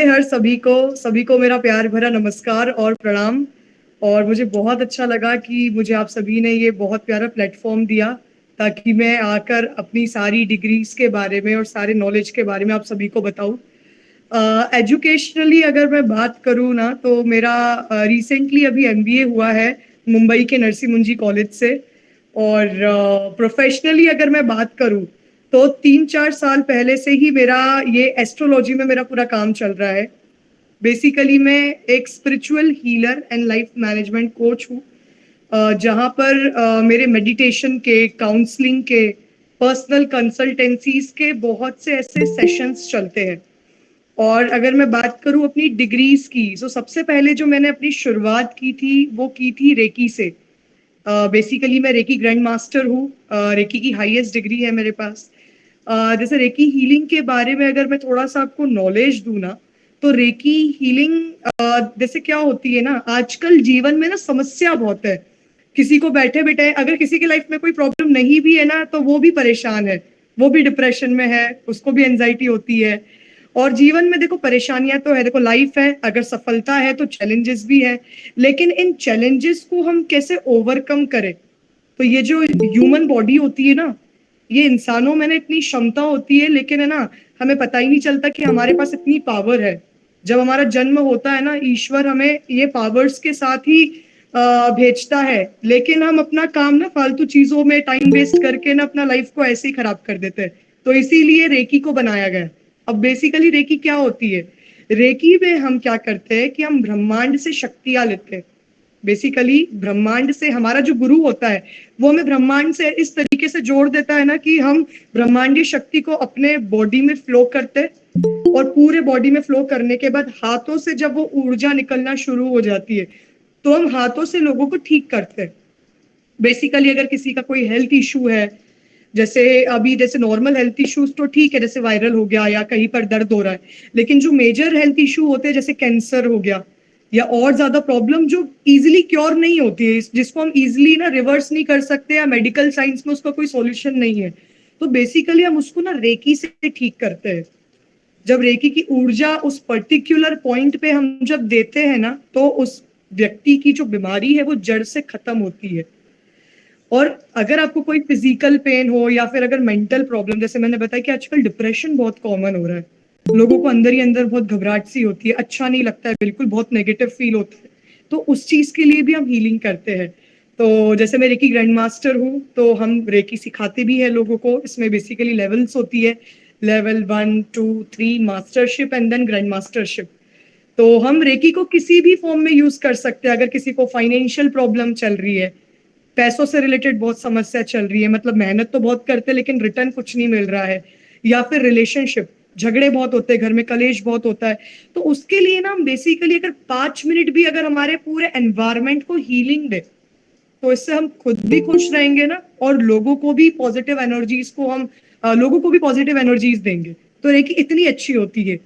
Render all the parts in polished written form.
हर सभी को मेरा प्यार भरा नमस्कार और प्रणाम। और मुझे बहुत अच्छा लगा कि मुझे आप सभी ने ये बहुत प्यारा प्लेटफॉर्म दिया ताकि मैं आकर अपनी सारी डिग्रीज के बारे में और सारे नॉलेज के बारे में आप सभी को बताऊं। एजुकेशनली अगर मैं बात करूं ना तो मेरा रिसेंटली अभी एमबीए हुआ है मुंबई के नरसी मुंजी कॉलेज से। और प्रोफेशनली अगर मैं बात करूं तो 3-4 साल पहले से ही मेरा ये एस्ट्रोलॉजी में मेरा पूरा काम चल रहा है। बेसिकली मैं एक spiritual healer and life management coach हूँ, जहाँ पर मेरे मेडिटेशन के, काउंसलिंग के, पर्सनल कंसल्टेंसीज के बहुत से ऐसे सेशंस चलते हैं। और अगर मैं बात करूं अपनी डिग्रीज की, तो सबसे पहले जो मैंने अपनी शुरुआत की थी वो की थी रेकी से। बेसिकली मैं रेकी ग्रैंड मास्टर हूँ। रेकी की हाईएस्ट डिग्री है मेरे पास। जैसे रेकी हीलिंग के बारे में अगर मैं थोड़ा सा आपको नॉलेज दूं ना, तो रेकी हीलिंग जैसे क्या होती है ना, आजकल जीवन में ना समस्या बहुत है। किसी को बैठे बैठे, अगर किसी की लाइफ में कोई प्रॉब्लम नहीं भी है ना, तो वो भी परेशान है, वो भी डिप्रेशन में है, उसको भी एंजाइटी होती है। और जीवन में देखो परेशानियां तो है, देखो लाइफ है, अगर सफलता है तो चैलेंजेस भी है। लेकिन इन चैलेंजेस को हम कैसे ओवरकम करें, तो ये जो ह्यूमन बॉडी होती है ना, ये इंसानों में ना इतनी क्षमता होती है, लेकिन है ना, हमें पता ही नहीं चलता कि हमारे पास इतनी पावर है। जब हमारा जन्म होता है ना, ईश्वर हमें ये पावर्स के साथ ही भेजता है, लेकिन हम अपना काम ना फालतू चीजों में टाइम वेस्ट करके ना अपना लाइफ को ऐसे ही खराब कर देते हैं। तो इसीलिए रेकी को बनाया गया। अब बेसिकली रेकी क्या होती है? रेकी में हम क्या करते हैं कि हम ब्रह्मांड से शक्तियां लेते हैं। बेसिकली ब्रह्मांड से, हमारा जो गुरु होता है वो हमें ब्रह्मांड से इस तरीके से जोड़ देता है ना कि हम ब्रह्मांडीय शक्ति को अपने बॉडी में फ्लो करते हैं। और पूरे बॉडी में फ्लो करने के बाद हाथों से जब वो ऊर्जा निकलना शुरू हो जाती है, तो हम हाथों से लोगों को ठीक करते हैं। बेसिकली अगर किसी का कोई हेल्थ इशू है, जैसे अभी जैसे नॉर्मल हेल्थ इश्यूज तो ठीक है, जैसे वायरल हो गया या कहीं पर दर्द हो रहा है, लेकिन जो मेजर हेल्थ इशू होते हैं जैसे कैंसर हो गया या और ज्यादा प्रॉब्लम जो इजीली क्योर नहीं होती है, जिसको हम इजीली ना रिवर्स नहीं कर सकते या मेडिकल साइंस में उसका कोई सॉल्यूशन नहीं है, तो बेसिकली हम उसको ना रेकी से ठीक करते हैं। जब रेकी की ऊर्जा उस पर्टिकुलर पॉइंट पे हम जब देते हैं ना, तो उस व्यक्ति की जो बीमारी है वो जड़ से खत्म होती है। और अगर आपको कोई फिजिकल पेन हो या फिर अगर मेंटल प्रॉब्लम, जैसे मैंने बताया कि आजकल डिप्रेशन बहुत कॉमन हो रहा है, लोगों को अंदर ही अंदर बहुत घबराहट सी होती है, अच्छा नहीं लगता है, बिल्कुल बहुत नेगेटिव फील होता है, तो उस चीज के लिए भी हम हीलिंग करते हैं। तो जैसे मैं रेकी ग्रैंड मास्टर हूँ, तो हम रेकी सिखाते भी है लोगों को। इसमें बेसिकली लेवल्स होती है, level 1, 2, 3 mastership and then grand mastership. तो हम रेकी को किसी भी फॉर्म में यूज कर सकते हैं। अगर किसी को फाइनेंशियल प्रॉब्लम चल रही है, पैसों से रिलेटेड बहुत समस्या चल रही है, मतलब मेहनत तो बहुत करते लेकिन रिटर्न कुछ नहीं मिल रहा है, या फिर रिलेशनशिप, झगड़े बहुत होते हैं घर में, कलेश बहुत होता है, तो उसके लिए ना हम बेसिकली अगर 5 मिनट भी अगर हमारे पूरे एनवायरमेंट को हीलिंग दे, तो इससे हम खुद भी खुश रहेंगे ना, और लोगों को भी पॉजिटिव एनर्जीज को हम लोगों को भी पॉजिटिव एनर्जीज देंगे। तो रेकी इतनी अच्छी होती है।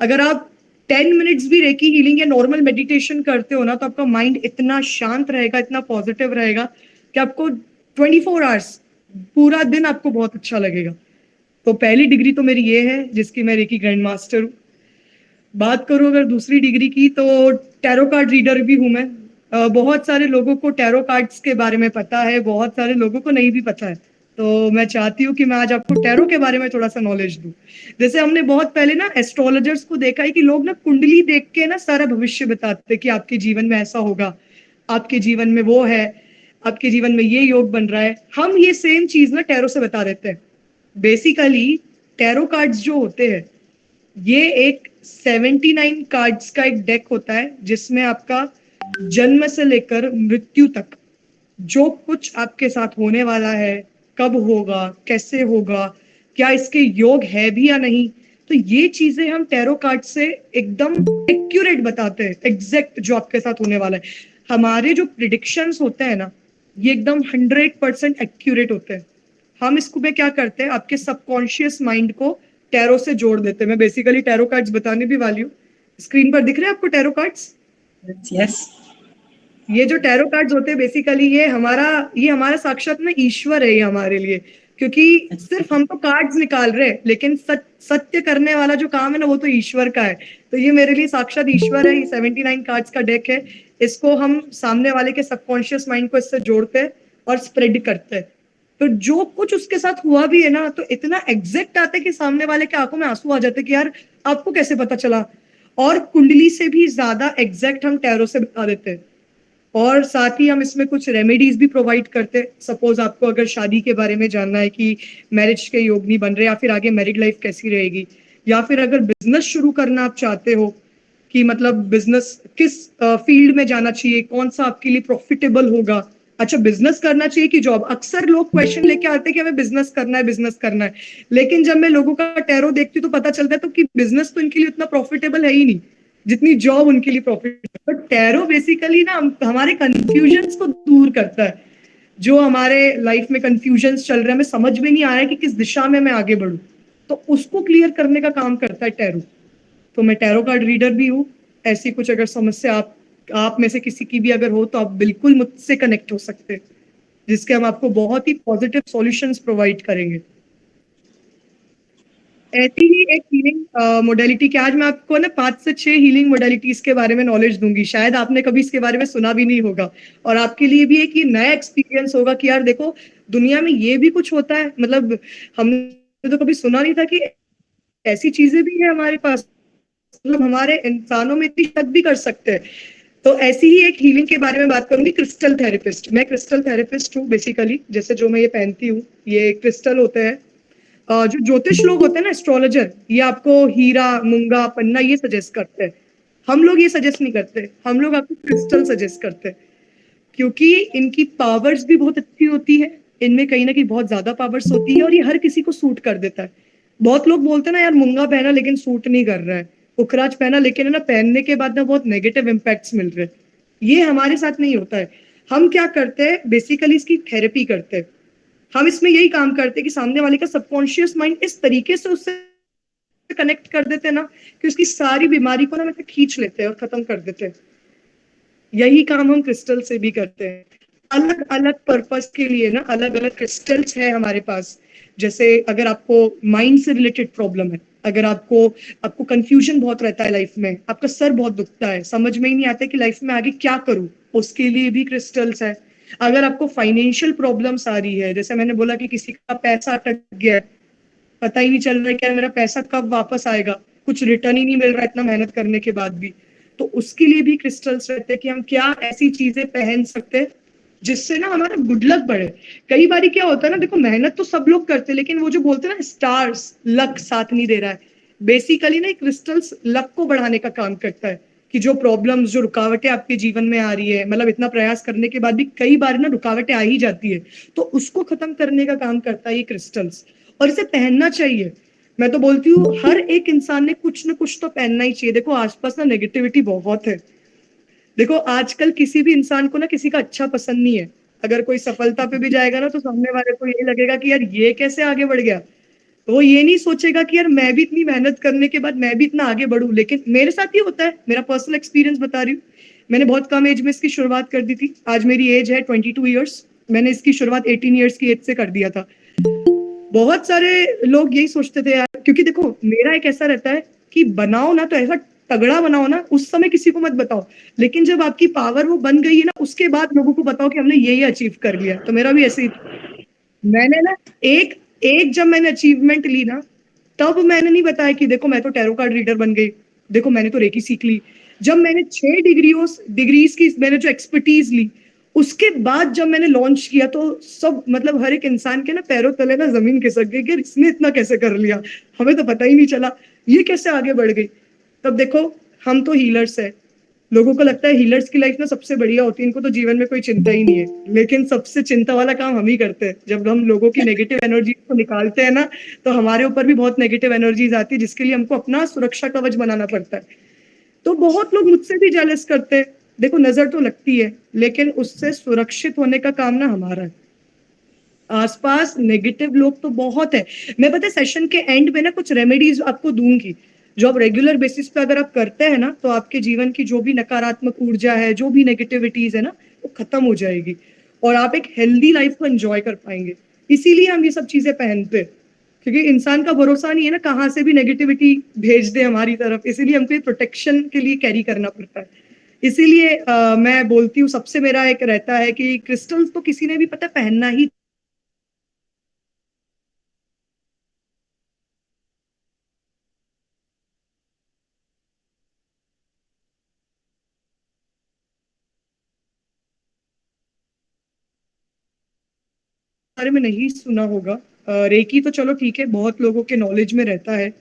अगर आप 10 मिनट्स भी रेकी हीलिंग या नॉर्मल मेडिटेशन करते हो ना, तो आपका माइंड इतना शांत रहेगा, इतना पॉजिटिव रहेगा कि आपको 24 आवर्स, पूरा दिन आपको बहुत अच्छा लगेगा। तो पहली डिग्री तो मेरी ये है जिसकी मैं रेकी ग्रैंड मास्टर हूँ। बात करूं अगर दूसरी डिग्री की, तो टैरो कार्ड रीडर भी हूं मैं। बहुत सारे लोगों को टैरो कार्ड्स के बारे में पता है, बहुत सारे लोगों को नहीं भी पता है। तो मैं चाहती हूँ कि मैं आज आपको टैरो के बारे में थोड़ा सा नॉलेज दूं। जैसे हमने बहुत पहले ना एस्ट्रोलॉजर्स को देखा है कि लोग ना कुंडली देख के ना सारा भविष्य बताते हैं कि आपके जीवन में ऐसा होगा, आपके जीवन में वो है, आपके जीवन में ये योग बन रहा है। हम ये सेम चीज ना टैरो से बता देते हैं। बेसिकली टैरो कार्ड्स जो होते हैं, ये एक 79 कार्ड्स का एक डेक होता है, जिसमें आपका जन्म से लेकर मृत्यु तक जो कुछ आपके साथ होने वाला है, कब होगा, कैसे होगा, क्या इसके योग है भी या नहीं, तो ये चीजें हम टैरो कार्ड से एकदम एक्यूरेट बताते हैं, एग्जैक्ट जो आपके साथ होने वाला है। हमारे जो प्रिडिक्शंस होते हैं ना, ये एकदम 100% एक्यूरेट होते हैं। हम इसको में क्या करते हैं, आपके सबकॉन्शियस माइंड को टैरो से जोड़ देते हैं। मैं बेसिकली टैरो कार्ड्स बताने भी वाली हूँ। स्क्रीन पर दिख रहे हैं आपको टैरो कार्ड्स? यस। ये जो टैरो कार्ड्स होते हैं बेसिकली ये हमारा साक्षात में ईश्वर है, ये हमारे लिए। क्योंकि सिर्फ हम तो कार्ड्स निकाल रहे हैं, लेकिन सत्य करने वाला जो काम है ना वो तो ईश्वर का है। तो ये मेरे लिए साक्षात ईश्वर है। ये 79 कार्ड्स का डेक है। इसको हम सामने वाले के सबकॉन्शियस माइंड को इससे जोड़ते हैं और स्प्रेड करते हैं। तो जो कुछ उसके साथ हुआ भी है ना, तो इतना एग्जैक्ट आता है कि सामने वाले के आंखों में आंसू आ जाते हैं कि यार आपको कैसे पता चला। और कुंडली से भी ज्यादा एग्जैक्ट हम टैरो से बता देते हैं। और साथ ही हम इसमें कुछ रेमेडीज भी प्रोवाइड करते हैं। सपोज आपको अगर शादी के बारे में जानना है कि मैरिज के योग नहीं बन रहे, या फिर आगे मैरिड लाइफ कैसी रहेगी, या फिर अगर बिजनेस शुरू करना आप चाहते हो कि मतलब बिजनेस किस फील्ड में जाना चाहिए, कौन सा आपके लिए प्रॉफिटेबल होगा। अच्छा, बिजनेस करना चाहिए कि जॉब। अक्सर लोग क्वेश्चन लेके आते हैं कि हमें बिजनेस करना है, बिजनेस करना है। लेकिन जब मैं लोगों का टैरो देखती हूँ तो पता चलता है तो कि बिजनेस तो इनके लिए उतना प्रॉफिटेबल है ही नहीं जितनी जॉब उनके लिए प्रॉफिट। तो टैरो बेसिकली ना हमारे कंफ्यूजन्स को दूर करता है। जो हमारे लाइफ में कंफ्यूजन्स चल रहे हैं, हमें समझ में नहीं आ रहा है कि किस दिशा में मैं आगे बढ़ूं, तो उसको क्लियर करने का काम करता है टैरो। तो मैं टैरो कार्ड रीडर भी हूँ। ऐसी कुछ अगर समस्या आप में से किसी की भी अगर हो तो आप बिल्कुल मुझसे कनेक्ट हो सकते हैं, जिसके हम आपको बहुत ही पॉजिटिव सॉल्यूशंस प्रोवाइड करेंगे। ऐसी ही एक हीलिंग मोडेलिटी की आज मैं आपको ना 5 से 6 हीलिंग मोडेलिटीज के बारे में नॉलेज दूंगी। शायद आपने कभी इसके बारे में सुना भी नहीं होगा, और आपके लिए भी एक ये नया एक्सपीरियंस होगा कि यार देखो दुनिया में ये भी कुछ होता है। मतलब हमने तो कभी सुना नहीं था कि ऐसी चीजें भी है हमारे पास। मतलब हमारे इंसानों में इतनी शक भी कर सकते हैं। तो ऐसी ही एक हीलिंग के बारे में बात करूंगी। क्रिस्टल थेरेपिस्ट, मैं क्रिस्टल थेरेपिस्ट हूँ बेसिकली। जैसे जो मैं ये पहनती हूँ, ये क्रिस्टल होते हैं। जो ज्योतिष लोग होते हैं ना, एस्ट्रोलॉजर, ये आपको हीरा, मूंगा, पन्ना ये सजेस्ट करते हैं। हम लोग ये सजेस्ट नहीं करते, हम लोग आपको क्रिस्टल सजेस्ट करते हैं। क्योंकि इनकी पावर्स भी बहुत अच्छी होती है। इनमें कहीं ना कहीं बहुत ज्यादा पावर्स होती है, और ये हर किसी को सूट कर देता है। बहुत लोग बोलते हैं ना यार मूंगा पहना लेकिन सूट नहीं कर रहा है, पुखराज पहना लेकिन है ना पहनने के बाद ना बहुत नेगेटिव इम्पैक्ट्स मिल रहे हैं। ये हमारे साथ नहीं होता है। हम क्या करते हैं बेसिकली, इसकी थेरेपी करते हैं। हम इसमें यही काम करते हैं कि सामने वाले का सबकॉन्शियस माइंड इस तरीके से उससे कनेक्ट कर देते हैं ना कि उसकी सारी बीमारी को ना मतलब खींच लेते हैं और खत्म कर देते हैं। यही काम हम क्रिस्टल से भी करते हैं। अलग अलग पर्पस के लिए ना अलग अलग क्रिस्टल्स है हमारे पास। जैसे अगर आपको माइंड से रिलेटेड प्रॉब्लम है, अगर आपको आपको कंफ्यूजन बहुत रहता है लाइफ में, आपका सर बहुत दुखता है, समझ में ही नहीं आता कि लाइफ में आगे क्या करूं, उसके लिए भी क्रिस्टल्स है। अगर आपको फाइनेंशियल प्रॉब्लम्स आ रही है, जैसे मैंने बोला कि किसी का पैसा अटक गया है, पता ही नहीं चल रहा है कि यार मेरा पैसा कब वापस आएगा, कुछ रिटर्न ही नहीं मिल रहा है इतना मेहनत करने के बाद भी, तो उसके लिए भी क्रिस्टल्स रहते हैं कि हम क्या ऐसी चीजें पहन सकते हैं जिससे ना हमारा गुड लक बढ़े। कई बार क्या होता है ना, देखो मेहनत तो सब लोग करते हैं, लेकिन वो जो बोलते हैं ना स्टार्स, लक साथ नहीं दे रहा है। बेसिकली ना क्रिस्टल्स लक को बढ़ाने का काम करता है। कि जो प्रॉब्लम्स, जो रुकावटें आपके जीवन में आ रही है, मतलब इतना प्रयास करने के बाद भी कई बार ना रुकावटें आ ही जाती है, तो उसको खत्म करने का काम करता है ये क्रिस्टल्स। और इसे पहनना चाहिए। मैं तो बोलती हूँ हर एक इंसान ने कुछ ना कुछ तो पहनना ही चाहिए। देखो आसपास ना नेगेटिविटी बहुत है। देखो आजकल किसी भी इंसान को ना किसी का अच्छा पसंद नहीं है। अगर कोई सफलता पे भी जाएगा ना तो सामने वाले को ये लगेगा कि यार ये कैसे आगे बढ़ गया। तो वो ये नहीं सोचेगा कि यार मैं भी इतनी मेहनत करने के बाद मैं भी इतना आगे बढ़ूं। लेकिन मेरे साथ ही होता है, मेरा पर्सनल एक्सपीरियंस बता रही हूँ। मैंने बहुत कम एज में इसकी शुरुआत कर दी थी। आज मेरी एज है 22 ईयर्स। मैंने इसकी शुरुआत 18 ईयर्स की एज से कर दिया था। बहुत सारे लोग यही सोचते थे यार, क्योंकि देखो मेरा एक ऐसा रहता है कि बनाओ ना तो ऐसा तगड़ा बनाओ ना, उस समय किसी को मत बताओ। लेकिन जब आपकी पावर वो बन गई है ना, उसके बाद लोगों को बताओ कि हमने ये अचीव कर लिया। तो मेरा भी ऐसे ही था। मैंने ना एक एक जब मैंने अचीवमेंट ली ना, तब मैंने नहीं बताया कि देखो मैं तो टैरो कार्ड रीडर बन गई, देखो मैंने तो रेकी सीख ली। जब मैंने 6 डिग्रीज की मैंने जो एक्सपर्टीज ली, उसके बाद जब मैंने लॉन्च किया तो सब मतलब हर एक इंसान के ना पैरों तले ना जमीन खिसक गई कि इसने इतना कैसे कर लिया, हमें तो पता ही नहीं चला, ये कैसे आगे बढ़ गई। तब देखो हम तो हीलर्स है। लोगों को लगता है हीलर्स की लाइफ ना सबसे बढ़िया होती है, इनको तो जीवन में कोई चिंता ही नहीं है। लेकिन सबसे चिंता वाला काम हम ही करते हैं। जब हम लोगों की नेगेटिव एनर्जी को निकालते हैं ना, तो हमारे ऊपर भी बहुत नेगेटिव एनर्जीज आती है, जिसके लिए हमको अपना सुरक्षा कवच बनाना पड़ता है। तो बहुत लोग मुझसे भी जेलस करते हैं। देखो नजर तो लगती है, लेकिन उससे सुरक्षित होने का काम ना हमारा है। आसपास नेगेटिव लोग तो बहुत है। मैं पता है सेशन के एंड में ना कुछ रेमेडीज आपको दूंगी, जो आप रेगुलर बेसिस पे अगर आप करते हैं ना, तो आपके जीवन की जो भी नकारात्मक ऊर्जा है, जो भी नेगेटिविटीज है ना, वो खत्म हो जाएगी और आप एक हेल्दी लाइफ को एंजॉय कर पाएंगे। इसीलिए हम ये सब चीजें पहनते हैं, क्योंकि इंसान का भरोसा नहीं है ना कहाँ से भी नेगेटिविटी भेज दे हमारी तरफ, इसीलिए हमको ये प्रोटेक्शन के लिए कैरी करना पड़ता है। इसीलिए मैं बोलती हूँ सबसे मेरा एक रहता है कि क्रिस्टल्स तो किसी ने भी पता है पहनना ही बारे में नहीं सुना होगा। रेकी तो चलो ठीक है, बहुत लोगों के नॉलेज में रहता है,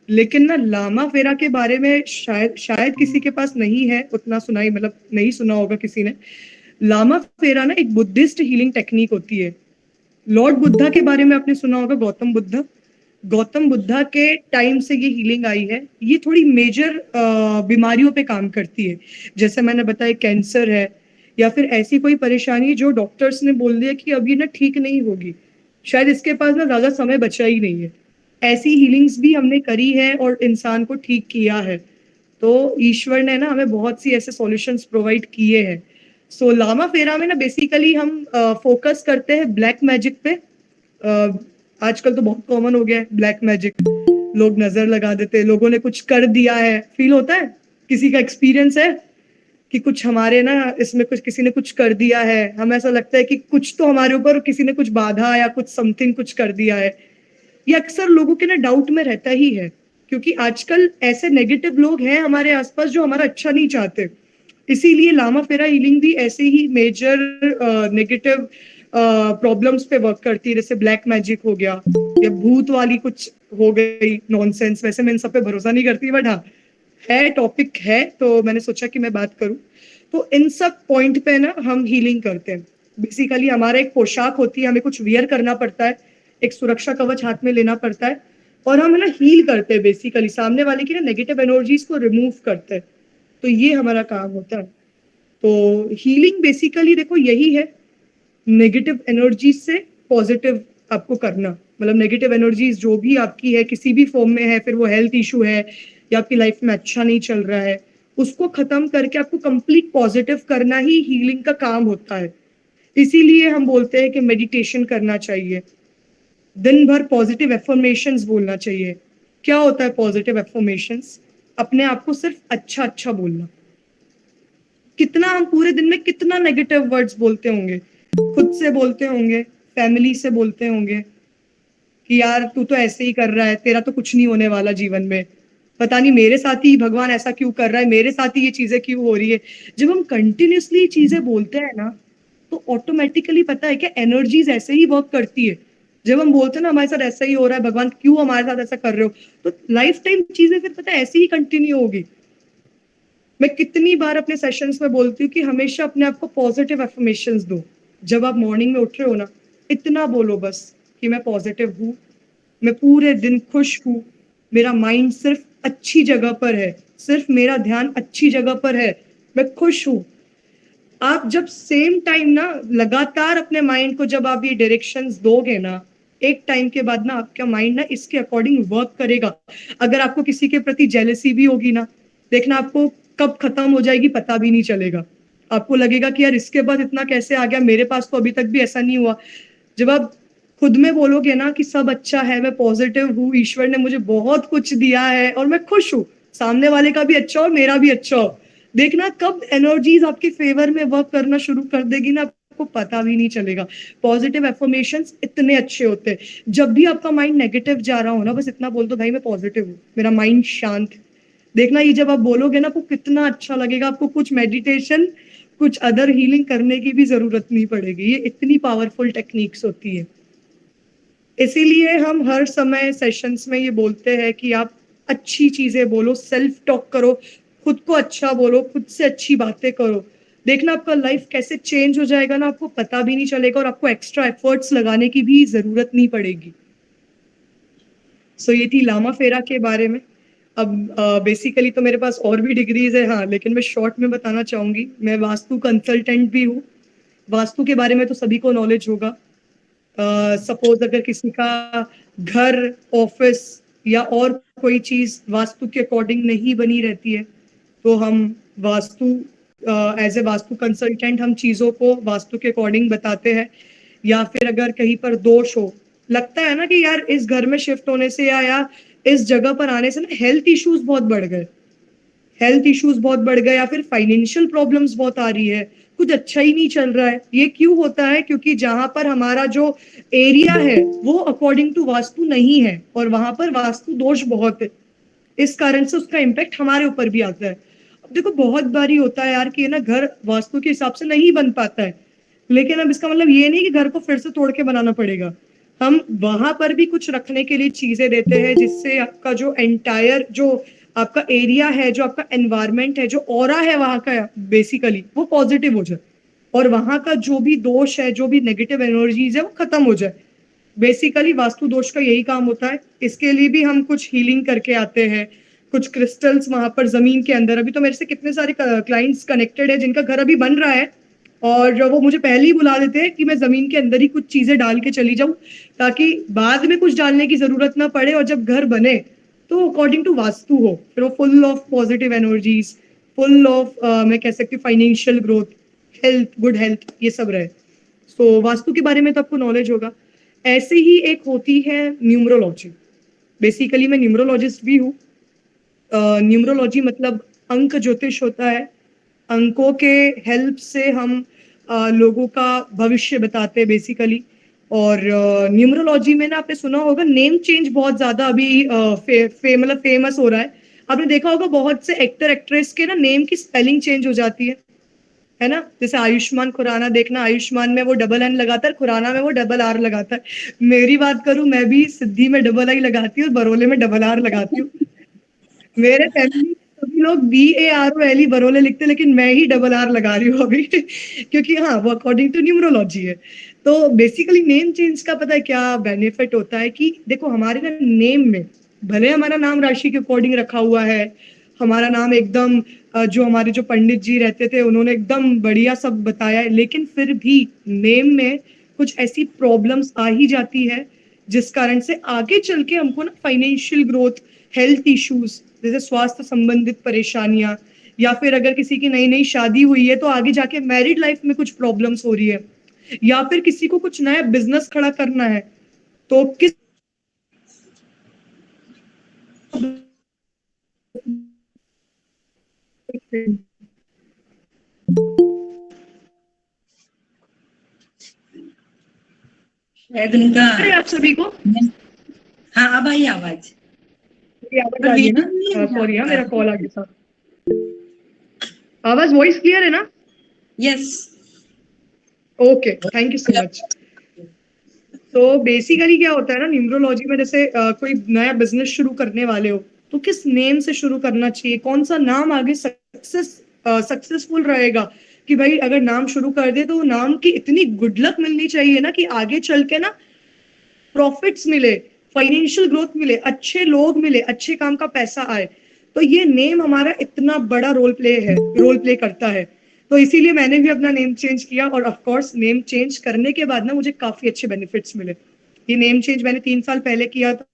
लेकिन ना लामा फेरा के बारे में शायद शायद किसी के पास नहीं है उतना सुनाई, मतलब नहीं सुना होगा किसी ने। लामा फेरा ना एक बुद्धिस्ट हीलिंग टेक्निक होती है। लॉर्ड बुद्धा के बारे में आपने सुना होगा, गौतम बुद्धा। गौतम बुद्धा के टाइम से ये हीलिंग आई है। ये थोड़ी मेजर बीमारियों पे काम करती है, जैसे मैंने बताया कैंसर है, या फिर ऐसी कोई परेशानी जो डॉक्टर्स ने बोल दिया कि अब ये ना ठीक नहीं होगी, शायद इसके पास ना ज्यादा समय बचा ही नहीं है। ऐसी हीलिंग्स भी हमने करी है और इंसान को ठीक किया है। तो ईश्वर ने ना हमें बहुत सी ऐसे सॉल्यूशंस प्रोवाइड किए हैं। सो लामा फेरा में ना बेसिकली हम फोकस करते हैं ब्लैक मैजिक पे। आजकल तो बहुत कॉमन हो गया है ब्लैक मैजिक, लोग नजर लगा देते हैं, लोगों ने कुछ कर दिया है, फील होता है, किसी का एक्सपीरियंस है कि कुछ हमारे ना इसमें कुछ किसी ने कुछ कर दिया है, हमें ऐसा लगता है कि कुछ तो हमारे ऊपर किसी ने कुछ बाधा या कुछ समथिंग कुछ कर दिया है। ये अक्सर लोगों के ना डाउट में रहता ही है, क्योंकि आजकल ऐसे नेगेटिव लोग हैं हमारे आसपास जो हमारा अच्छा नहीं चाहते। इसीलिए लामा फेरा हीलिंग भी ऐसे ही मेजर नेगेटिव प्रॉब्लम्स पे वर्क करती है, जैसे ब्लैक मैजिक हो गया या भूत वाली कुछ हो गई नॉनसेंस। वैसे मैं इन सब पे भरोसा नहीं करती, बट हाँ है, टॉपिक है तो मैंने सोचा कि मैं बात करूं। तो इन सब पॉइंट पे ना हम हीलिंग करते हैं। बेसिकली हमारा एक पोशाक होती है, हमें कुछ वियर करना पड़ता है, एक सुरक्षा कवच हाथ में लेना पड़ता है, और हम है ना हील करते हैं, बेसिकली सामने वाले की ना नेगेटिव एनर्जीज को रिमूव करते हैं। तो ये हमारा काम होता है। तो हीलिंग बेसिकली देखो यही है, नेगेटिव एनर्जीज से पॉजिटिव आपको करना, मतलब नेगेटिव एनर्जीज जो भी आपकी है किसी भी फॉर्म में है, फिर वो हेल्थ इशू है या आपकी लाइफ में अच्छा नहीं चल रहा है, उसको खत्म करके आपको कंप्लीट पॉजिटिव करना ही हीलिंग का काम होता है। इसीलिए हम बोलते हैं कि मेडिटेशन करना चाहिए, दिन भर पॉजिटिव एफर्मेशंस बोलना चाहिए। क्या होता है पॉजिटिव एफर्मेशंस? अपने आप को सिर्फ अच्छा अच्छा बोलना। कितना हम पूरे दिन में कितना नेगेटिव वर्ड्स बोलते होंगे, खुद से बोलते होंगे, फैमिली से बोलते होंगे कि यार तू तो ऐसे ही कर रहा है, तेरा तो कुछ नहीं होने वाला जीवन में, पता नहीं मेरे साथ ही भगवान ऐसा क्यों कर रहा है, मेरे साथ ही ये चीजें क्यों हो रही है। जब हम कंटिन्यूसली चीजें बोलते हैं ना, तो ऑटोमेटिकली पता है क्या एनर्जीज ऐसे ही वर्क करती है। जब हम बोलते हैं ना हमारे साथ ऐसा ही हो रहा है, भगवान क्यों हमारे साथ ऐसा कर रहे हो, तो लाइफ टाइम चीजें फिर पता है ऐसी ही कंटिन्यू होगी। मैं कितनी बार अपने सेशंस में बोलती हूँ कि हमेशा अपने आप को पॉजिटिव एफर्मेशंस दो। जब आप मॉर्निंग में उठ रहे हो ना, इतना बोलो बस कि मैं पॉजिटिव हूँ, मैं पूरे दिन खुश हूँ, मेरा माइंड सिर्फ अच्छी जगह पर है, सिर्फ मेरा ध्यान अच्छी जगह पर है, मैं खुश हूँ। आप जब सेम टाइम ना लगातार अपने माइंड को जब आप ये डायरेक्शंस दोगे ना, एक टाइम के बाद ना आपका माइंड ना इसके अकॉर्डिंग वर्क करेगा। अगर आपको किसी के प्रति जेलसी भी होगी ना, देखना आपको कब खत्म हो जाएगी पता भी नहीं चलेगा। आपको लगेगा कि यार इसके बाद इतना कैसे आ गया, मेरे पास तो अभी तक भी ऐसा नहीं हुआ। जब आप खुद में बोलोगे ना कि सब अच्छा है, मैं पॉजिटिव हूँ, ईश्वर ने मुझे बहुत कुछ दिया है और मैं खुश हूँ, सामने वाले का भी अच्छा हो मेरा भी अच्छा हो, देखना कब एनर्जीज आपके फेवर में वर्क करना शुरू कर देगी ना, आपको पता भी नहीं चलेगा। पॉजिटिव एफर्मेशंस इतने अच्छे होते हैं। जब भी आपका माइंड नेगेटिव जा रहा हो ना, बस इतना बोल दो भाई मैं पॉजिटिव हूँ, मेरा माइंड शांत है। देखना ये जब आप बोलोगे ना, आपको कितना अच्छा लगेगा, आपको कुछ मेडिटेशन कुछ अदर हीलिंग करने की भी जरूरत नहीं पड़ेगी। ये इतनी पावरफुल टेक्निक्स होती है। इसीलिए हम हर समय सेशंस में ये बोलते हैं कि आप अच्छी चीजें बोलो, सेल्फ टॉक करो, खुद को अच्छा बोलो, खुद से अच्छी बातें करो। देखना आपका लाइफ कैसे चेंज हो जाएगा ना, आपको पता भी नहीं चलेगा और आपको एक्स्ट्रा एफर्ट्स लगाने की भी जरूरत नहीं पड़ेगी। सो ये थी लामा फेरा के बारे में। अब बेसिकली तो मेरे पास और भी डिग्रीज है, हाँ, लेकिन मैं शॉर्ट में बताना चाहूंगी, मैं वास्तु कंसल्टेंट भी हूँ। वास्तु के बारे में तो सभी को नॉलेज होगा। सपोज अगर किसी का घर, ऑफिस या और कोई चीज वास्तु के अकॉर्डिंग नहीं बनी रहती है, तो हम vastu as a vastu consultant हम चीजों को वास्तु के अकॉर्डिंग बताते हैं। या फिर अगर कहीं पर दोष हो, लगता है ना कि यार इस घर में शिफ्ट होने से या इस जगह पर आने से ना हेल्थ इश्यूज बहुत बढ़ गए, हेल्थ इश्यूज बहुत बढ़ गए, या फिर फाइनेंशियल प्रॉब्लम्स बहुत आ रही है, कुछ अच्छा ही नहीं चल रहा है। ये क्यों होता है? क्योंकि जहां पर हमारा जो एरिया है वो अकॉर्डिंग टू वास्तु नहीं है और वहां पर वास्तु दोष बहुत है, इस कारण से उसका इम्पैक्ट हमारे ऊपर भी आता है। अब देखो बहुत बारी होता है यार कि है ना घर वास्तु के हिसाब से नहीं बन पाता है, लेकिन अब इसका मतलब ये नहीं कि घर को फिर से तोड़ के बनाना पड़ेगा। हम वहां पर भी कुछ रखने के लिए चीजें देते हैं जिससे आपका जो एंटायर जो आपका एरिया है, जो आपका एनवायरमेंट है, जो ऑरा है वहां का बेसिकली वो पॉजिटिव हो जाए और वहां का जो भी दोष है, जो भी नेगेटिव एनर्जीज है वो खत्म हो जाए। बेसिकली वास्तु दोष का यही काम होता है। इसके लिए भी हम कुछ हीलिंग करके आते हैं, कुछ क्रिस्टल्स वहां पर जमीन के अंदर। अभी तो मेरे से कितने सारे क्लाइंट्स कनेक्टेड है जिनका घर अभी बन रहा है और वो मुझे पहले ही बुला देते हैं कि मैं जमीन के अंदर ही कुछ चीजें डाल के चली जाऊं ताकि बाद में कुछ डालने की जरूरत ना पड़े और जब घर बने तो अकॉर्डिंग टू वास्तु हो, फिर वो full of positive energies, full of मैं कह सकती हूँ financial growth, health, good health, ये सब रहे। सो वास्तु के बारे में तो आपको नॉलेज होगा। ऐसे ही एक होती है न्यूमरोलॉजी। बेसिकली मैं न्यूमरोलॉजिस्ट भी हूँ। न्यूमरोलॉजी मतलब अंक ज्योतिष होता है। अंकों के हेल्प से हम लोगों का भविष्य बताते हैं बेसिकली। और न्यूमरोलॉजी में ना आपने सुना होगा नेम चेंज बहुत ज्यादा अभी मतलब फेमस हो रहा है। आपने देखा होगा बहुत से एक्टर एक्ट्रेस के ना नेम की स्पेलिंग चेंज हो जाती है ना? जैसे आयुष्मान खुराना देखना, आयुष्मान में वो डबल एन लगाता है, खुराना में वो डबल आर लगाता है। मेरी बात करूं, मैं भी सिद्धि में डबल आई लगाती हूँ और बरोले में डबल आर लगाती हूँ। मेरे फैमिली सभी लोग BAROLE बरोले लिखते हैं, लेकिन मैं ही डबल आर लगा रही हूँ अभी क्योंकि हाँ वो अकॉर्डिंग टू न्यूमरोलॉजी है। तो बेसिकली नेम चेंज का पता है क्या बेनिफिट होता है कि देखो हमारे ना नेम में भले हमारा नाम राशि के अकॉर्डिंग रखा हुआ है, हमारा नाम एकदम जो हमारे जो पंडित जी रहते थे उन्होंने एकदम बढ़िया सब बताया है, लेकिन फिर भी नेम में कुछ ऐसी प्रॉब्लम्स आ ही जाती है जिस कारण से आगे चल के हमको ना फाइनेंशियल ग्रोथ, हेल्थ इश्यूज जैसे स्वास्थ्य संबंधित परेशानियां, या फिर अगर किसी की नई नई शादी हुई है तो आगे जाके मैरिड लाइफ में कुछ प्रॉब्लम्स हो रही है, या फिर किसी को कुछ नया बिजनेस खड़ा करना है तो किस शायद उनका। अरे आप सभी को हाँ अब आई आवाज। मेरी आवाज पर आ रही है वेदन नहीं ना? है सॉरी हाँ, आपका। मेरा कॉल आ गया था। आवाज वॉइस क्लियर है ना? Yes. Okay, thank you so much. तो बेसिकली क्या होता है ना न्यूमरोलॉजी में, जैसे कोई नया बिजनेस शुरू करने वाले हो तो किस नेम से शुरू करना चाहिए, कौन सा नाम आगे सक्सेसफुल रहेगा, कि भाई अगर नाम शुरू कर दे तो नाम की इतनी गुड लक मिलनी चाहिए ना कि आगे चल के ना प्रॉफिट्स मिले, फाइनेंशियल ग्रोथ मिले, अच्छे लोग मिले, अच्छे काम का पैसा आए। तो ये नेम हमारा इतना बड़ा रोल प्ले करता है। तो इसीलिए मैंने भी अपना नेम चेंज किया और ऑफ कोर्स नेम चेंज करने के बाद ना मुझे काफी अच्छे बेनिफिट्स मिले। ये नेम चेंज मैंने 3 साल पहले किया था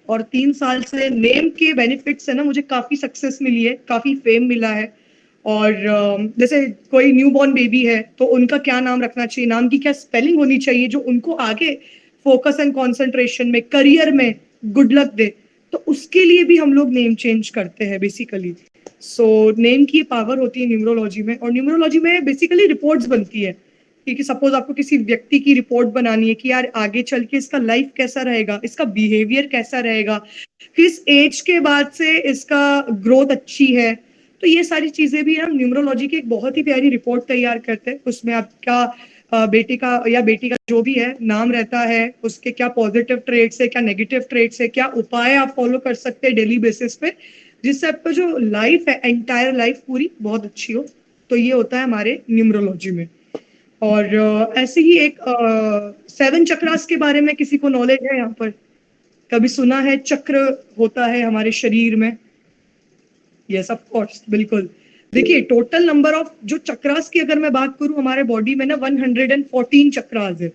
और 3 साल से नेम के बेनिफिट्स है ना मुझे काफी सक्सेस मिली है, काफी फेम मिला है। और जैसे कोई न्यू बॉर्न बेबी है तो उनका क्या नाम रखना चाहिए, नाम की क्या स्पेलिंग होनी चाहिए जो उनको आगे फोकस एंड कंसंट्रेशन में, करियर में गुड लक दे, तो उसके लिए भी हम लोग नेम चेंज करते हैं बेसिकली। सो नेम की पावर होती है न्यूमरोलॉजी में, और न्यूमरोलॉजी में बेसिकली रिपोर्ट्स बनती है कि सपोज आपको किसी व्यक्ति की रिपोर्ट बनानी है कि यार आगे चल के इसका लाइफ कैसा रहेगा, इसका बिहेवियर कैसा रहेगा, किस एज के बाद से इसका ग्रोथ अच्छी है। तो ये सारी चीजें भी हम न्यूमरोलॉजी की एक बहुत ही प्यारी रिपोर्ट तैयार करते हैं। उसमें आपका बेटे का या बेटी का जो भी है नाम रहता है, उसके क्या पॉजिटिव ट्रेट्स है, क्या नेगेटिव ट्रेट्स है, क्या उपाय आप फॉलो कर सकते हैं डेली बेसिस पे जिससे आपका जो लाइफ है, एंटायर लाइफ पूरी बहुत अच्छी हो। तो ये होता है हमारे न्यूमरोलॉजी में। और ऐसे ही एक 7 चक्रास के बारे में किसी को नॉलेज है यहाँ पर? कभी सुना है चक्र होता है हमारे शरीर में? यस ऑफ कोर्स, बिल्कुल। देखिए टोटल नंबर ऑफ जो चक्रास की अगर मैं बात करूं हमारे बॉडी में ना 114 चक्रास है,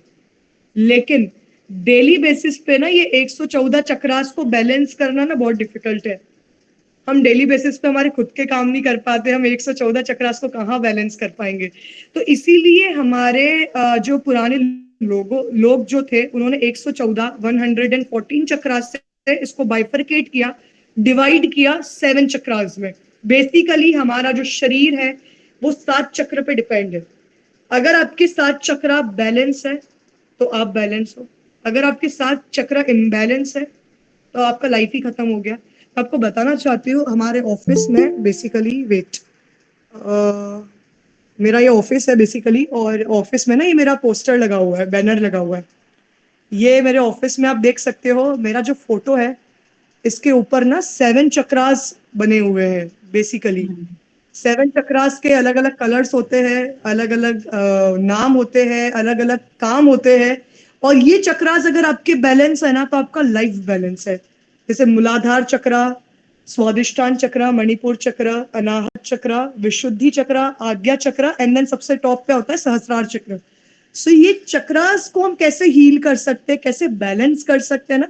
लेकिन डेली बेसिस पे ना ये 114 चक्रास को बैलेंस करना ना बहुत डिफिकल्ट है। हम डेली बेसिस पे हमारे खुद के काम नहीं कर पाते, हम 114 चक्रास को कहाँ बैलेंस कर पाएंगे। तो इसीलिए हमारे जो पुराने लोग जो थे उन्होंने 114 114 चक्रास से इसको बाइफरकेट किया, डिवाइड किया 7 चक्रास में। बेसिकली हमारा जो शरीर है वो 7 चक्र पे डिपेंड है। अगर आपके 7 चक्र बैलेंस है तो आप बैलेंस हो, अगर आपके 7 चक्र इम्बैलेंस है तो आपका लाइफ ही खत्म हो गया। आपको बताना चाहती हूँ हमारे ऑफिस में बेसिकली मेरा ये ऑफिस है बेसिकली, और ऑफिस में ना ये मेरा पोस्टर लगा हुआ है, बैनर लगा हुआ है। ये मेरे ऑफिस में आप देख सकते हो, मेरा जो फोटो है इसके ऊपर ना 7 चक्रास बने हुए हैं बेसिकली। 7 चक्रास के अलग अलग कलर्स होते हैं, अलग अलग नाम होते हैं, अलग अलग काम होते हैं। और ये चक्रास अगर आपके बैलेंस है ना तो आपका लाइफ बैलेंस है। जैसे मूलाधार चक्र, स्वादिष्टान चक्र, मणिपुर चक्र, अनाहत चक्र, विशुद्धि चक्र, आज्ञा चक्र, एंड देन सबसे टॉप पे होता है सहस्रार चक्र। सो ये चक्रास को हम कैसे हील कर सकते हैं, कैसे बैलेंस कर सकते हैं ना,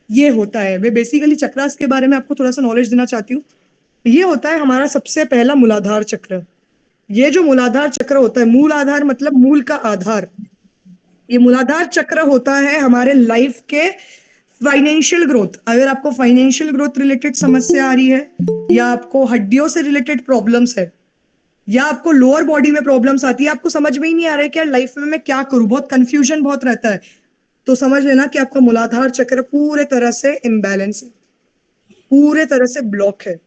ये होता है। मैं बेसिकली चक्रास के बारे में आपको थोड़ा सा नॉलेज देना चाहती हूँ। ये होता है हमारा सबसे पहला मूलाधार चक्र। ये जो मूलाधार चक्र होता है, मूल आधार मतलब मूल का आधार, ये मूलाधार चक्र होता है हमारे लाइफ के फाइनेंशियल ग्रोथ। अगर आपको फाइनेंशियल ग्रोथ रिलेटेड समस्या आ रही है, या आपको हड्डियों से रिलेटेड प्रॉब्लम्स है, या आपको लोअर बॉडी में प्रॉब्लम्स आती है, आपको समझ में ही नहीं आ रहा है कि यार लाइफ में मैं क्या करूं, बहुत कंफ्यूजन बहुत रहता है, तो समझ लेना कि आपका मूलाधार चक्र पूरे तरह से इम्बैलेंस है, पूरे तरह से ब्लॉक है।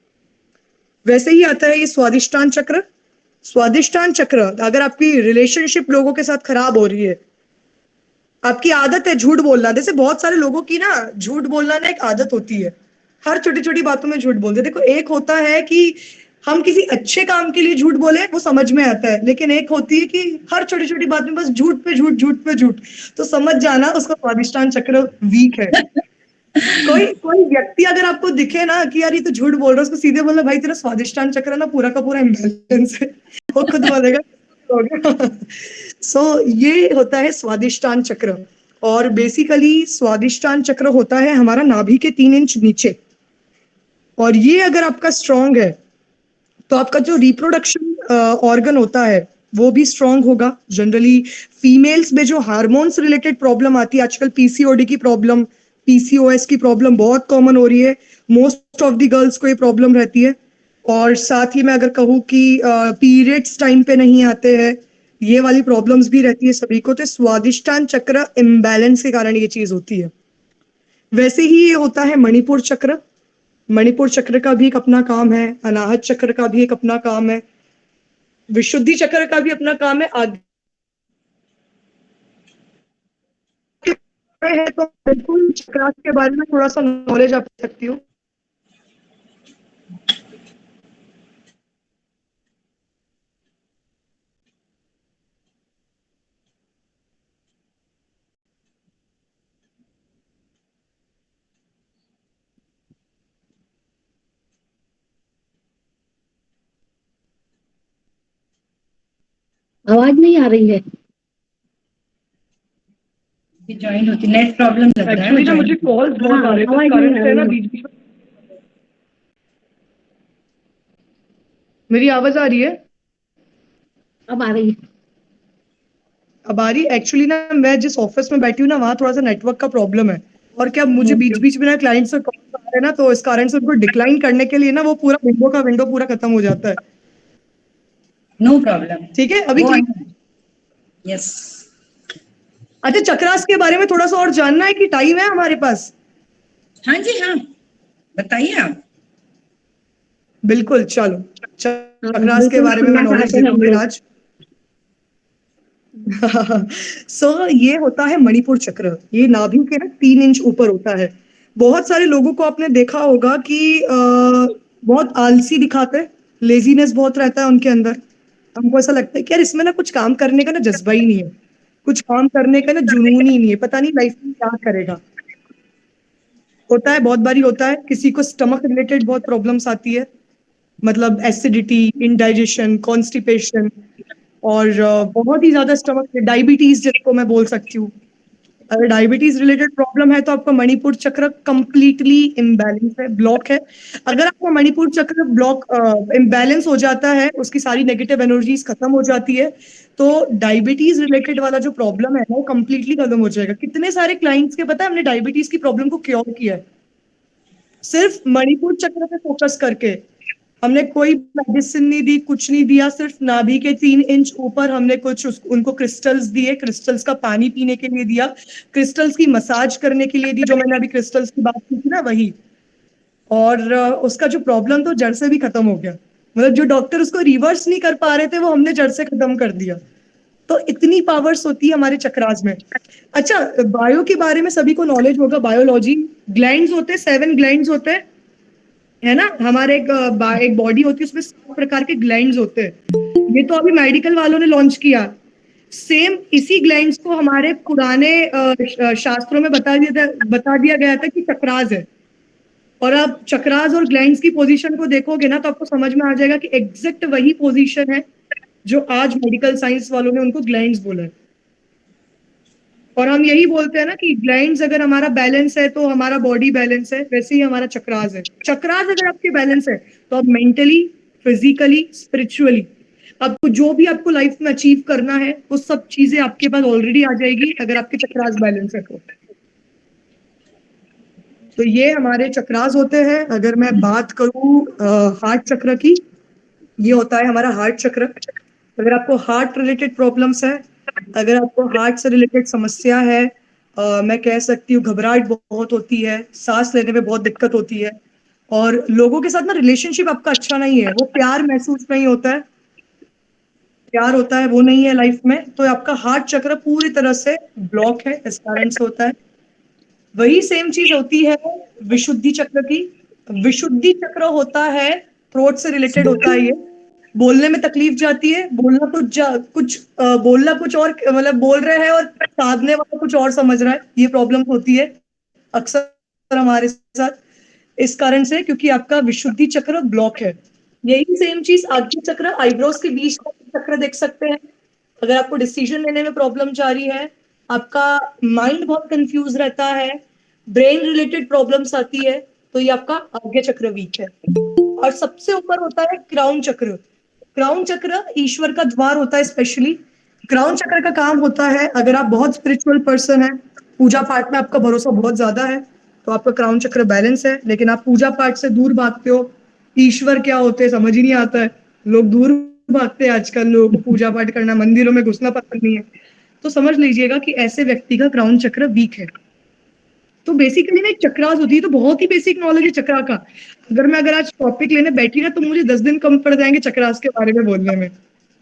वैसे ही आता है ये स्वादिष्टान चक्र। स्वादिष्टान चक्र, अगर आपकी रिलेशनशिप लोगों के साथ खराब हो रही है, आपकी आदत है झूठ बोलना, जैसे बहुत सारे लोगों की ना झूठ बोलना ना एक आदत होती है, हर छोटी छोटी बातों में झूठ बोलते। देखो, एक होता है कि हम किसी अच्छे काम के लिए झूठ बोले, वो समझ में आता है, लेकिन एक होती है कि हर छोटी छोटी बात में बस झूठ पे झूठ, झूठ पे झूठ, तो समझ जाना उसका स्वादिष्टान चक्र वीक है। कोई कोई व्यक्ति अगर आपको दिखे ना कि यार ये तो झूठ बोल रहा है, उसको सीधे बोलना भाई तेरा स्वादिष्टान चक्र ना पूरा का पूरा इम्बैलेंस है, वो खुद बोलेगा हो गया। सो ये होता है स्वादिष्टान चक्र। और बेसिकली स्वादिष्टान चक्र होता है हमारा नाभि के 3 इंच नीचे, और ये अगर आपका स्ट्रांग है तो आपका जो रिप्रोडक्शन ऑर्गन होता है वो भी स्ट्रांग होगा। जनरली फीमेल्स में जो हार्मोन्स रिलेटेड प्रॉब्लम आती है आजकल, पीसीओडी की प्रॉब्लम, पीसीओएस की प्रॉब्लम बहुत कॉमन हो रही है, मोस्ट ऑफ द गर्ल्स को ये प्रॉब्लम रहती है। और साथ ही मैं अगर कहूँ कि पीरियड्स टाइम पे नहीं आते हैं, ये वाली प्रॉब्लम्स भी रहती है सभी को, तो स्वादिष्टान चक्र इम्बैलेंस के कारण ये चीज होती है। वैसे ही ये होता है मणिपुर चक्र। मणिपुर चक्र का भी एक अपना काम है, अनाहत चक्र का भी एक अपना काम है, विशुद्धि चक्र का भी अपना काम है। आगे है तो बिल्कुल चक्रास के बारे में थोड़ा सा नॉलेज आप सकती हो। आवाज नहीं आ रही है। ज्वाइन होती, नेट प्रॉब्लम लग रहा है। एक्चुअली ना मुझे कॉल्स बहुत आ रहे थे, इस कारण से ना बीच बीच में। मेरी आवाज आ रही है? अब आ रही है। अब आ रही। एक्चुअली ना मैं जिस ऑफिस में बैठी हूँ ना वहाँ थोड़ा सा नेटवर्क का प्रॉब्लम है, और क्या मुझे बीच बीच में ना क्लाइंट से कॉल आ रहे हैं ना, तो इस कारण से उनको डिक्लाइन करने के लिए ना वो पूरा विंडो पूरा खत्म हो जाता है। No problem. ठीक है, अभी ठीक। यस। अच्छा, चक्रास के बारे में थोड़ा सा और जानना है कि टाइम है हमारे पास? हाँ जी, हाँ, बताइए आप। बिल्कुल, चलो चक्रास के बारे में मैं नॉलेज देता हूँ फिर आज। सो ये होता है मणिपुर चक्र, ये नाभि के ना 3 इंच ऊपर होता है। बहुत सारे लोगों को आपने देखा होगा कि बहुत आलसी दिखाते हैं, लेजीनेस बहुत रहता है उनके अंदर। हमको ऐसा लगता है कि यार इसमें ना कुछ काम करने का ना जज्बा ही नहीं है, कुछ काम करने का ना जुनून ही नहीं है, पता नहीं लाइफ में क्या करेगा। होता है, बहुत बारी होता है, किसी को स्टमक रिलेटेड बहुत प्रॉब्लम्स आती है, मतलब एसिडिटी, इंडाइजेशन, कॉन्स्टिपेशन, और बहुत ही ज्यादा स्टमक डायबिटीज जिसको मैं बोल सकती हूँ। अगर डायबिटीज रिलेटेड प्रॉब्लम है तो आपका मणिपुर चक्र कंप्लीटली इम्बैलेंस है, ब्लॉक है। अगर आपका मणिपुर चक्र ब्लॉक इम्बैलेंस हो जाता है, उसकी सारी नेगेटिव एनर्जीज खत्म हो जाती है, तो डायबिटीज रिलेटेड वाला जो प्रॉब्लम है ना वो कंप्लीटली खत्म हो जाएगा। कितने सारे क्लाइंट्स के पता है हमने डायबिटीज की प्रॉब्लम को क्योर किया है, सिर्फ मणिपुर चक्र पे फोकस करके। हमने कोई मेडिसिन नहीं दी, कुछ नहीं दिया, सिर्फ नाभि के 3 इंच ऊपर हमने कुछ उनको क्रिस्टल्स दिए, क्रिस्टल्स का पानी पीने के लिए दिया, क्रिस्टल्स की मसाज करने के लिए दी, जो मैंने अभी क्रिस्टल्स की बात की थी ना वही। और उसका जो प्रॉब्लम तो जड़ से भी खत्म हो गया। मतलब जो डॉक्टर उसको रिवर्स नहीं कर पा रहे थे वो हमने जड़ से खत्म कर दिया। तो इतनी पावर्स होती है हमारे चक्रास में। अच्छा, बायो के बारे में सभी को नॉलेज होगा, बायोलॉजी। ग्लैंड्स होते हैं, 7 ग्लैंड्स होते हैं, है ना। हमारे एक बॉडी होती है, उसमें 7 प्रकार के ग्लैंड्स होते हैं। ये तो अभी मेडिकल वालों ने लॉन्च किया। सेम इसी ग्लैंड्स को हमारे पुराने शास्त्रों में बता दिया गया था कि चक्रास है। और आप चक्रास और ग्लैंड्स की पोजीशन को देखोगे ना तो आपको समझ में आ जाएगा कि एग्जैक्ट वही पोजीशन है जो आज मेडिकल साइंस वालों ने उनको ग्लैंड्स बोला है। और हम यही बोलते हैं ना कि ग्लैंड्स अगर हमारा बैलेंस है तो हमारा बॉडी बैलेंस है, वैसे ही हमारा चक्रास है। चक्रास अगर आपके बैलेंस है तो आप मेंटली, फिजिकली, स्पिरिचुअली, आपको जो भी आपको लाइफ में अचीव करना है वो सब चीजें आपके पास ऑलरेडी आ जाएगी अगर आपके चक्रास बैलेंस है तो ये हमारे चक्रास होते हैं। अगर मैं बात करूं हार्ट चक्र की, ये होता है हमारा हार्ट चक्र। अगर आपको हार्ट रिलेटेड प्रॉब्लम्स है, अगर आपको हार्ट से रिलेटेड समस्या है, मैं कह सकती हूँ घबराहट बहुत होती है, सांस लेने में बहुत दिक्कत होती है, और लोगों के साथ ना रिलेशनशिप आपका अच्छा नहीं है, वो प्यार महसूस नहीं होता है, प्यार होता है वो नहीं है लाइफ में, तो आपका हार्ट चक्र पूरी तरह से ब्लॉक है, इस कारण से होता है। वही सेम चीज होती है विशुद्धि चक्र की। विशुद्धि चक्र होता है थ्रोट से रिलेटेड होता है। ये बोलने में तकलीफ जाती है, बोलना बोलना कुछ और, मतलब बोल रहे हैं और साधने वाला कुछ और समझ रहा है, ये प्रॉब्लम होती है अक्सर हमारे साथ, इस कारण से क्योंकि आपका विशुद्धि चक्र ब्लॉक है। यही सेम चीज आज्ञा चक्र, आईब्रोज के बीच का चक्र देख सकते हैं। अगर आपको डिसीजन लेने में प्रॉब्लम जा रही है, आपका माइंड बहुत कंफ्यूज रहता है, ब्रेन रिलेटेड प्रॉब्लम्स आती है, तो ये आपका आज्ञा चक्र वीक है। और सबसे ऊपर होता है क्राउन चक्र। क्राउन चक्र ईश्वर का द्वार होता है। स्पेशली क्राउन चक्र का काम होता है, अगर आप बहुत स्पिरिचुअल पर्सन है, पूजा पाठ में आपका भरोसा बहुत ज्यादा है, तो आपका क्राउन चक्र बैलेंस है। लेकिन आप पूजा पाठ से दूर भागते हो, ईश्वर क्या होते हैं समझ ही नहीं आता है, लोग दूर भागते हैं आजकल, लोगों को पूजा पाठ करना, मंदिरों में घुसना पसंद नहीं है, तो समझ लीजिएगा कि ऐसे व्यक्ति का क्राउन चक्र वीक है। तो बेसिकली ना एक चक्रास होती है, तो बहुत ही बेसिक नॉलेज है चक्रा का। अगर आज टॉपिक लेने बैठी ना तो मुझे 10 दिन कम पड़ जाएंगे चक्रास के बारे में बोलने में।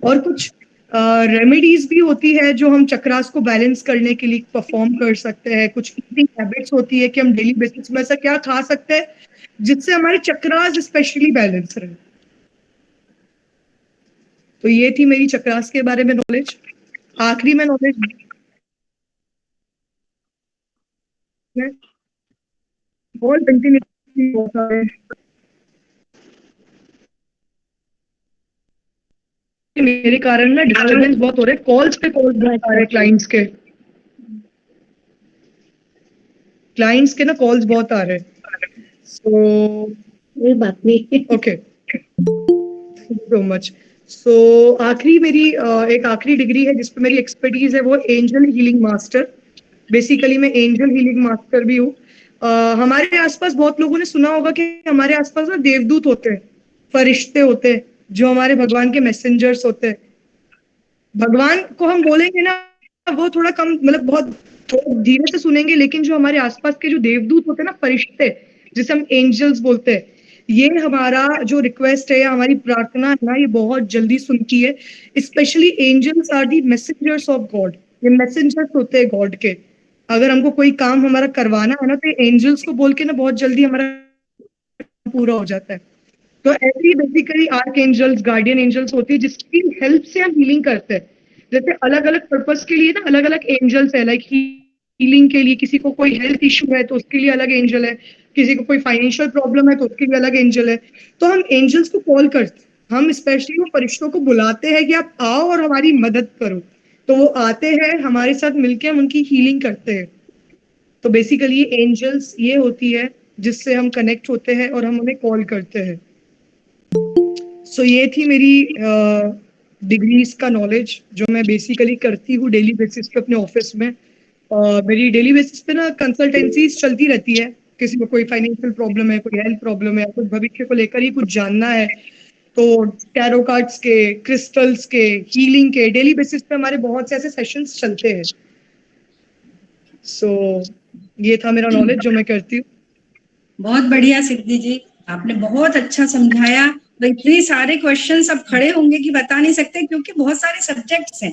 और कुछ रेमेडीज भी होती है जो हम चक्रास को बैलेंस करने के लिए परफॉर्म कर सकते हैं। कुछ ईटिंग हैबिट्स होती है कि हम डेली बेसिस में ऐसा क्या खा सकते हैं जिससे हमारे चक्रास स्पेशली बैलेंस रहे। तो ये थी मेरी चक्रास के बारे में नॉलेज। आखिरी में नॉलेज बहुत कंटिन्यू होता है, मेरे कारण ना डिस्टर्बेंस बहुत हो रहे हैं, कॉल्स पे कॉल्स बहुत आ रहे हैं क्लाइंट्स के ना कॉल्स बहुत आ रहे हैं। सो कोई बात नहीं। Okay, so much. सो आखिरी मेरी एक आखिरी डिग्री है जिसपे मेरी एक्सपर्टीज है, वो एंजल हीलिंग मास्टर। बेसिकली मैं एंजल हीलिंग मास्टर भी हूँ। हमारे आसपास बहुत लोगों ने सुना होगा कि हमारे आसपास ना देवदूत होते हैं, फरिश्ते होते हैं, जो हमारे भगवान के मैसेंजर्स होते हैं। भगवान को हम बोलेंगे ना वो थोड़ा कम, मतलब बहुत थोड़ा धीरे से सुनेंगे, लेकिन जो हमारे आसपास के जो देवदूत होते हैं ना, फरिश्ते, जिसे हम एंजल्स बोलते हैं, ये हमारा जो रिक्वेस्ट है, हमारी प्रार्थना है ना, ये बहुत जल्दी सुनती है। Specially angels are the messengers of God. ये मैसेंजर्स होते हैं गॉड के। अगर हमको कोई काम हमारा करवाना है ना तो एंजल्स को बोल के ना बहुत जल्दी हमारा पूरा हो जाता है। तो ऐसी basically archangels, guardian angels होती है जिसकी हेल्प से हम हीलिंग करते हैं। जैसे अलग अलग पर्पस के लिए ना अलग अलग एंजल्स है, लाइक हीलिंग के लिए, किसी को कोई हेल्थ इशू है तो उसके लिए अलग एंजल है, किसी को कोई फाइनेंशियल प्रॉब्लम है तो उसके लिए अलग एंजल है। तो हम एंजल्स को कॉल करते हैं, हम स्पेशली वो फरिश्तों को बुलाते हैं कि आप आओ और हमारी मदद करो। तो वो आते हैं हमारे साथ मिलके, हम उनकी हीलिंग करते हैं। तो बेसिकली एंजल्स ये होती है जिससे हम कनेक्ट होते हैं और हम उन्हें कॉल करते हैं। सो ये थी मेरी डिग्रीज का नॉलेज जो मैं बेसिकली करती हूँ डेली बेसिस पे अपने ऑफिस में। मेरी डेली बेसिस पे ना कंसल्टेंसीज चलती रहती है, किसी को कोई फाइनेंशियल प्रॉब्लम है, कोई हेल्थ प्रॉब्लम है, कुछ भविष्य को लेकर ही कुछ जानना है, तो टैरो कार्ड्स के, क्रिस्टल्स के, हीलिंग के डेली बेसिस पे हमारे बहुत से ऐसे सेशंस चलते हैं। सो ये था मेरा नॉलेज जो मैं करती हूँ। बहुत बढ़िया सिद्धि जी, आपने बहुत अच्छा समझाया। तो इतने सारे क्वेश्चन अब खड़े होंगे कि बता नहीं सकते, क्योंकि बहुत सारे सब्जेक्ट्स हैं।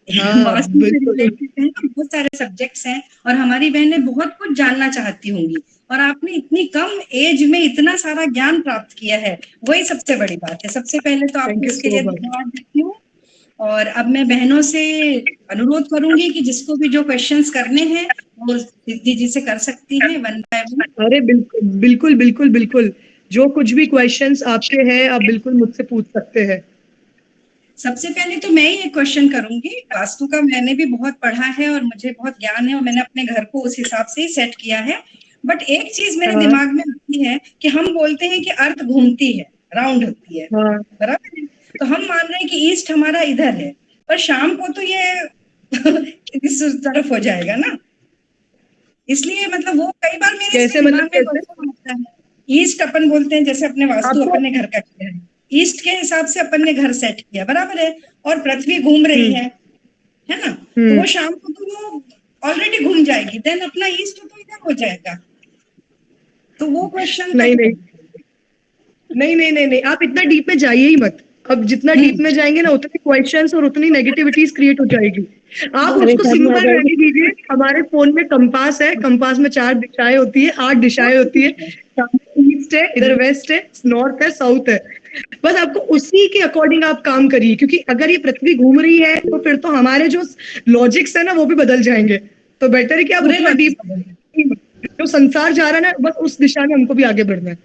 हाँ वास्तु से बिल्कुल। रिलेटेड है, बहुत सारे सब्जेक्ट्स हैं और हमारी बहनें बहुत कुछ जानना चाहती होंगी, और आपने इतनी कम एज में इतना सारा ज्ञान प्राप्त किया है, वही सबसे बड़ी बात है। सबसे पहले तो Thank आपको you इसके so लिए much. धन्यवाद देती हूँ। और अब मैं बहनों से अनुरोध करूंगी कि जिसको भी जो क्वेश्चंस करने हैं वो सिद्धि जी से कर सकती हैं, वन बाय वन। अरे बिल्कुल बिल्कुल बिल्कुल बिल्कुल, जो कुछ भी क्वेश्चंस आपके हैं आप बिल्कुल मुझसे पूछ सकते हैं। सबसे पहले तो मैं ही एक क्वेश्चन करूंगी। वास्तु का मैंने भी बहुत पढ़ा है और मुझे बहुत ज्ञान है और मैंने अपने घर को उस हिसाब से ही सेट किया है। बट एक चीज मेरे हाँ दिमाग में आती है कि हम बोलते हैं कि अर्थ घूमती है, राउंड होती है, हाँ बराबर है। तो हम मान रहे हैं कि ईस्ट हमारा इधर है, पर शाम को तो ये इस तरफ हो जाएगा ना। इसलिए मतलब वो कई बार मेरे कैसे, इसमें मतलब दिमाग में कैसे क्वेश्चन आता है। ईस्ट अपन बोलते हैं, जैसे अपने वास्तु आपको? अपन ने घर का किया है, ईस्ट के हिसाब से अपन ने घर सेट किया, बराबर है। और पृथ्वी घूम रही है ना। तो वो शाम को तो वो ऑलरेडी घूम जाएगी, देन अपना ईस्ट तो इधर हो जाएगा। तो वो क्वेश्चन नहीं नहीं नहीं नहीं नहीं नहीं, आप इतना डीप में जाइए ही मत। अब जितना डीप में जाएंगे ना उतने क्वेश्चंस और उतनी नेगेटिविटीज क्रिएट हो जाएगी। आप उसको परेशानी आ सिंपल जाएगी। रहने दीजिए। हमारे फोन में कंपास है, कंपास में 4 दिशाएं होती है, 8 दिशाएं होती है। ईस्ट है, इधर वेस्ट है, नॉर्थ है, साउथ है। बस आपको उसी के अकॉर्डिंग आप काम करिए, क्योंकि अगर ये पृथ्वी घूम रही है तो फिर तो हमारे जो लॉजिक्स है ना वो भी बदल जाएंगे। तो बेटर है कि आप पूरे उतना डीप, जो संसार जा रहा है ना बस उस दिशा में हमको भी आगे बढ़ना है।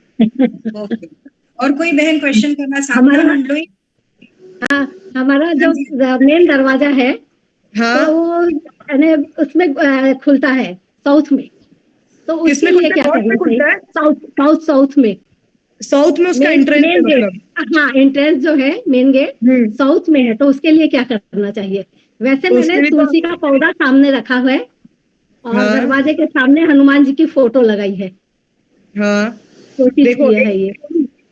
ओके। और कोई बहन क्वेश्चन करना, साधना हमारा मंडलोई? हाँ, हमारा जो हाँ जी। मेन दरवाजा है हाँ, तो वो यानी उसमें खुलता है साउथ में। तो उसके किसमें लिए खुलता है, क्या नॉर्थ करना में खुलता चाहिए? है? साउथ साउथ साउथ में साउथ में उसका मेन एंट्रेंस है मेन गेट। मतलब। हाँ, एंट्रेंस जो है मेन गेट साउथ में है, तो उसके लिए क्या करना चाहिए? वैसे तो मैंने उसके लिए तो तुलसी का पौधा सामने रखा हुआ है और हाँ दरवाजे के सामने हनुमान जी की फोटो लगाई है। हाँ, कोशिश देखो किया है ये।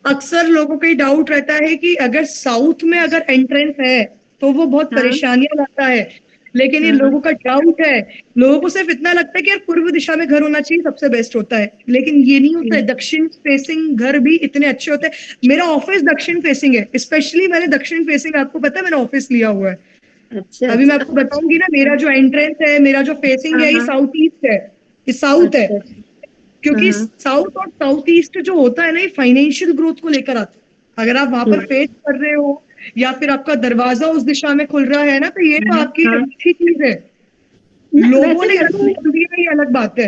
अक्सर लोगों को डाउट रहता है कि अगर साउथ में अगर एंट्रेंस है तो वो बहुत हाँ परेशानियां लाता है। लेकिन ये हाँ लोगों का डाउट है। लोगों को सिर्फ इतना लगता है कि यार पूर्व दिशा में घर होना चाहिए, सबसे बेस्ट होता है। लेकिन ये नहीं होता है। दक्षिण फेसिंग घर भी इतने अच्छे होते हैं। मेरा ऑफिस दक्षिण फेसिंग है, स्पेशली मैंने दक्षिण फेसिंग, आपको पता है मैंने ऑफिस लिया हुआ है। अच्छा अभी मैं अच्छा। आपको बताऊंगी ना, मेरा जो एंट्रेंस है, मेरा जो फेसिंग हाँ है, ये हाँ साउथ ईस्ट है, ये साउथ है। अच्छा। क्योंकि हाँ साउथ और साउथ ईस्ट जो होता है ना, ये फाइनेंशियल ग्रोथ को लेकर आता है। अगर आप वहां पर फेस कर रहे हो या फिर आपका दरवाजा उस दिशा में खुल रहा है ना, तो ये तो आपकी हाँ। अच्छी चीज है। लोगों वैसे ने मेरे को कर दिया ये अलग बात है।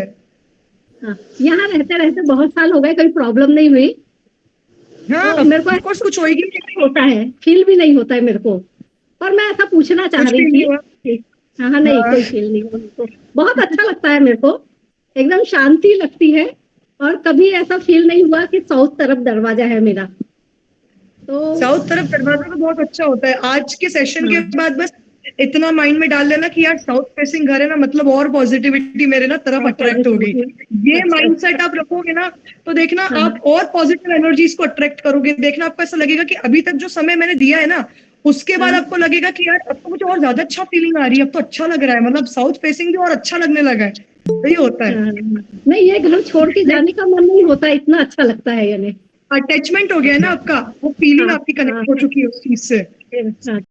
हाँ, यहाँ रहते रहते बहुत साल हो गए, कोई प्रॉब्लम नहीं हुई। हाँ तो मेरे को ऑफ कोर्स कुछ होएगी। ऐसा होता है, फील भी नहीं होता है मेरे को। और मैं ऐसा पूछना चाह कुछ रही भी नहीं थी हुआ। कि हाँ हाँ, नहीं हाँ कोई फील नहीं हुआ मेरे को। बहुत अच्छा लगता है मेरे को, एकदम शांति लगती है। और कभी ऐसा फील नहीं हुआ कि साउथ तरफ दरवाजा है मेरा। तो साउथ तरफ दरवाजा तो बहुत अच्छा होता है। आज के सेशन के हाँ बाद बस इतना माइंड में डाल लेना कि यार साउथ फेसिंग घर है ना, मतलब और पॉजिटिविटी मेरे ना तरफ और अट्रैक्ट होगी। ये अच्छा माइंडसेट अच्छा। आप रखोगे ना तो देखना हाँ आप और पॉजिटिव एनर्जीज को अट्रैक्ट करोगे। देखना आपको ऐसा लगेगा कि अभी तक जो समय मैंने दिया है ना, उसके बाद हाँ आपको लगेगा कि यार अब तो मुझे और ज्यादा अच्छा फीलिंग आ रही है, अब तो अच्छा लग रहा है, मतलब साउथ फेसिंग भी और अच्छा लगने लगा है। यही होता है। हाँ। नहीं, ये घर छोड़ के जाने का मन नहीं होता, इतना अच्छा लगता है यानी। अटैचमेंट हो गया है ना आपका, वो फीलिंग हाँ आपकी हाँ कनेक्ट हो चुकी है उस चीज से। हाँ।